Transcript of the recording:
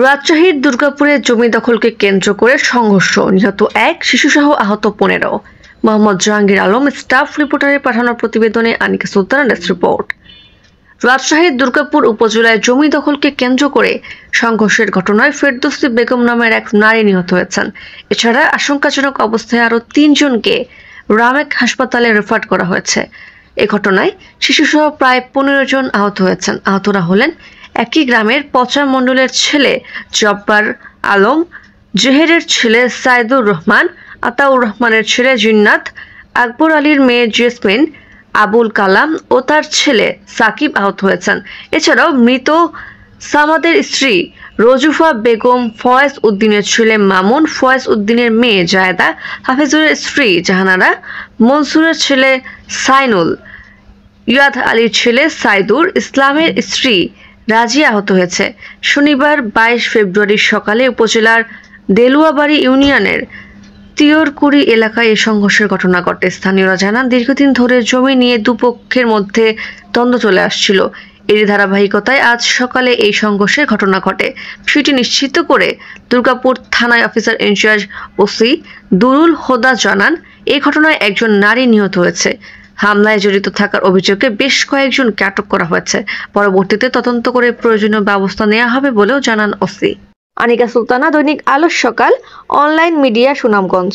রাজশাহীর দুর্গাপুরে জমি দখলকে কেন্দ্র করে সংঘর্ষ, নিহত এক শিশুসহ আহত 15। মোহাম্মদ জাহাঙ্গীর আলম, স্টাফ রিপোর্টারের পাঠানো প্রতিবেদনে আনিকা সুলতানা ডেস্ক রিপোর্ট। রাজশাহীর দুর্গাপুর উপজেলায় জমি দখলকে কেন্দ্র করে সংঘর্ষের ঘটনায় ফেরদৌসী বেগম নামের এক নারী নিহত হয়েছেন। এছাড়া আশঙ্কাজনক অবস্থায় আরও 3 জনকে রামেক হাসপাতালে রেফার করা হয়েছে। এ ঘটনায় শিশুসহ প্রায় 15 জন আহত হয়েছেন। আহতরা হলেন একই গ্রামের পচা মণ্ডলের ছেলে জব্বার আলম, জেহেরের ছেলে সাইদুর রহমান, আতাউর রহমানের ছেলে জিন্নাত, আকবর আলীর মেয়ে জেসমিন, আবুল কালাম ও তার ছেলে সাকিব আহত হয়েছেন। এছাড়াও মৃত সামাদের স্ত্রী রজুফা বেগম, ফয়েজ উদ্দিনের ছেলে মামুন, ফয়েজ উদ্দিনের মেয়ে জায়েদা, হাফিজুরের স্ত্রী জাহানারা, মনসুরের ছেলে সাইনুল, ইয়াদ আলীর ছেলে সাইদুর ইসলামের স্ত্রী রাজি আহত হয়েছে। শনিবার 22 ফেব্রুয়ারি সকালে উপজেলার দেলুয়াবাড়ি ইউনিয়নের তিয়রকুড়ি এলাকায় এই সংঘর্ষের ঘটনা ঘটে। স্থানীয়রা জানান, দীর্ঘদিন ধরে জমি নিয়ে দুপক্ষের মধ্যে দ্বন্দ্ব চলে আসছিল। এর ধারাবাহিকতায় আজ সকালে এই সংঘর্ষের ঘটনা ঘটে। বিষয়টি নিশ্চিত করে দুর্গাপুর থানায় অফিসার ইনচার্জ ওসি দুরুল হোদা জানান, এই ঘটনায় একজন নারী নিহত হয়েছে। হামলায় জড়িত থাকার অভিযোগে বেশ কয়েকজনকে আটক করা হয়েছে। পরবর্তীতে তদন্ত করে প্রয়োজনীয় ব্যবস্থা নেওয়া হবে বলেও জানান ওসি। আনিকা সুলতানা, দৈনিক আলো সকাল, অনলাইন মিডিয়া, সুনামগঞ্জ।